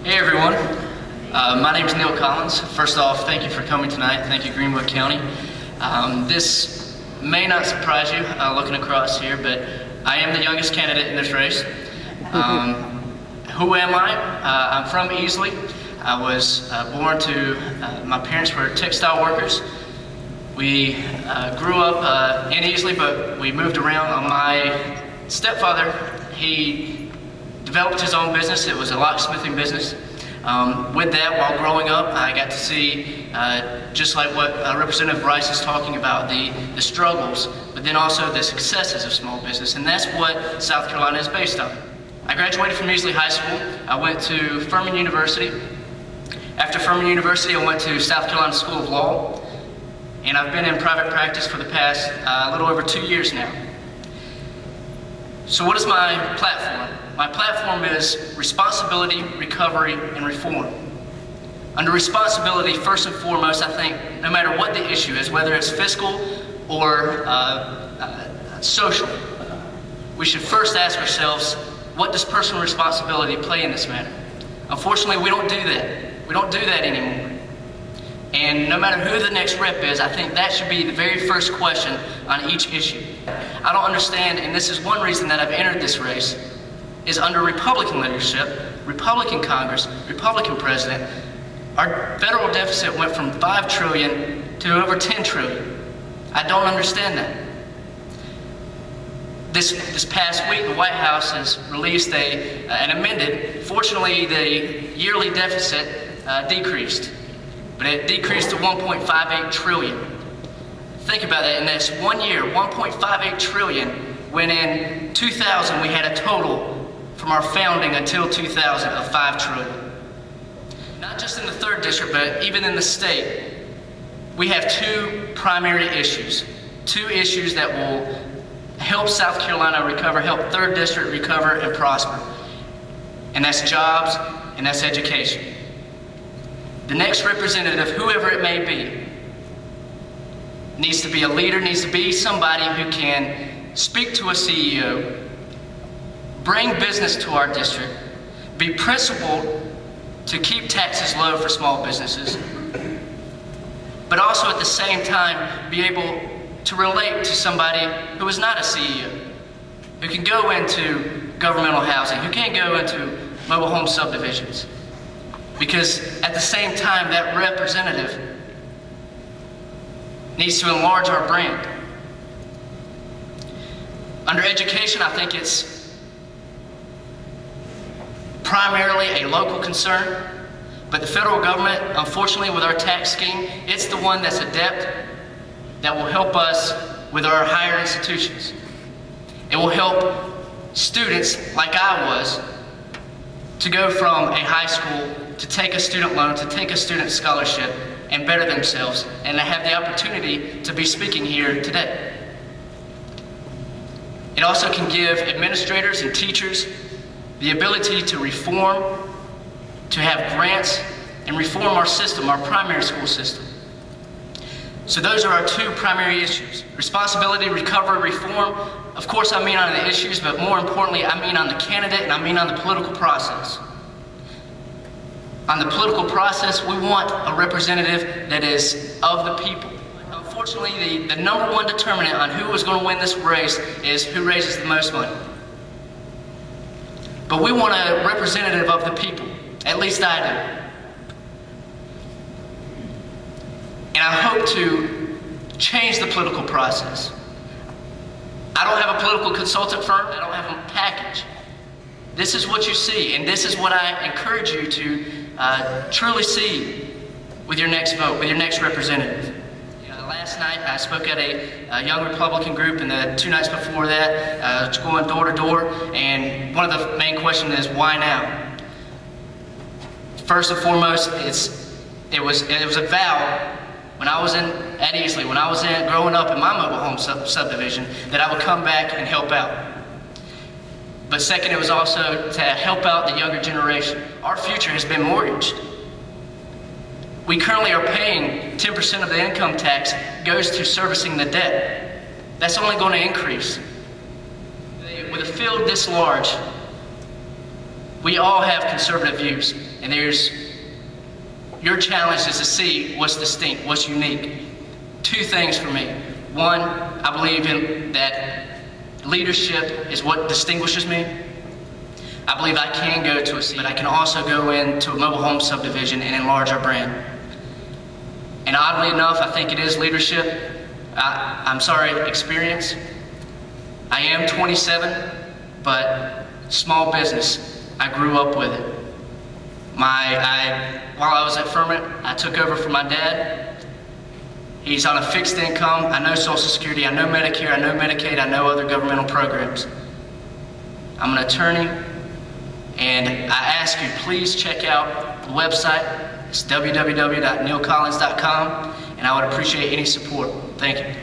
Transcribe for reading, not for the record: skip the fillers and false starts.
Hey everyone, my name is Neal. First off, thank you for coming tonight. Thank you, Greenwood County. This may not surprise you looking across here, but I am the youngest candidate in this race. Who am I? I'm from Easley. I was born to, my parents were textile workers. We grew up in Easley, but we moved around. My stepfather, he developed his own business. It was a locksmithing business. With that, while growing up, I got to see, just like what Representative Rice is talking about, the struggles, but then also the successes of small business, and that's what South Carolina is based on. I graduated from Easley High School. I went to Furman University. After Furman University, I went to South Carolina School of Law, and I've been in private practice for the past a little over 2 years now. So what is my platform? My platform is responsibility, recovery, and reform. Under responsibility, first and foremost, I think no matter what the issue is, whether it's fiscal or social, we should first ask ourselves, what does personal responsibility play in this matter? Unfortunately, we don't do that. We don't do that anymore. And no matter who the next rep is, I think that should be the very first question on each issue. I don't understand, and this is one reason that I've entered this race, is under Republican leadership, Republican Congress, Republican President, our federal deficit went from $5 trillion to over $10 trillion. I don't understand that. This past week, the White House has released an amended, fortunately the yearly deficit decreased, but it decreased to $1.58 trillion. Think about that, in this 1 year, $1.58 trillion, when in 2000 we had a total from our founding until 2000 of $5 trillion. Not just in the 3rd district, but even in the state, we have two primary issues. Two issues that will help South Carolina recover, help 3rd district recover and prosper. And that's jobs and that's education. The next representative, whoever it may be, needs to be a leader, needs to be somebody who can speak to a CEO, bring business to our district, be principled to keep taxes low for small businesses, but also at the same time be able to relate to somebody who is not a CEO, who can go into governmental housing, who can go into mobile home subdivisions. Because at the same time, that representative needs to enlarge our brand. Under education, I think it's primarily a local concern, but the federal government, unfortunately with our tax scheme, it's the one that's adept that will help us with our higher institutions. It will help students like I was to go from a high school to take a student loan, to take a student scholarship and better themselves, and to have the opportunity to be speaking here today. It also can give administrators and teachers the ability to reform, to have grants, and reform our system, our primary school system. So those are our two primary issues. Responsibility, recovery, reform. Of course I mean on the issues, but more importantly I mean on the candidate and I mean on the political process. On the political process, we want a representative that is of the people. Unfortunately, the number one determinant on who is going to win this race is who raises the most money. But we want a representative of the people. At least I do. And I hope to change the political process. I don't have a political consultant firm. I don't have a package. This is what you see, and this is what I encourage you to truly see with your next vote, with your next representative. Last night I spoke at a young Republican group, and the 2 nights before that, going door to door, and one of the main questions is, why now? First and foremost, it was a vow when I was at Easley, when I was growing up in my mobile home subdivision, that I would come back and help out. But second, it was also to help out the younger generation. Our future has been mortgaged. We currently are paying 10% of the income tax goes to servicing the debt. That's only going to increase. With a field this large, We all have conservative views, and your challenge is to see what's distinct, what's unique. Two things for me. One, I believe in that leadership is what distinguishes me. I believe I can go to a city, but I can also go into a mobile home subdivision and enlarge our brand. And oddly enough, I think it is leadership. Experience. I am 27, but small business, I grew up with it. While I was at Ferment, I took over from my dad. He's on a fixed income. I know Social Security, I know Medicare, I know Medicaid, I know other governmental programs. I'm an attorney, and I ask you, please check out the website. It's www.nealcollins.com, and I would appreciate any support. Thank you.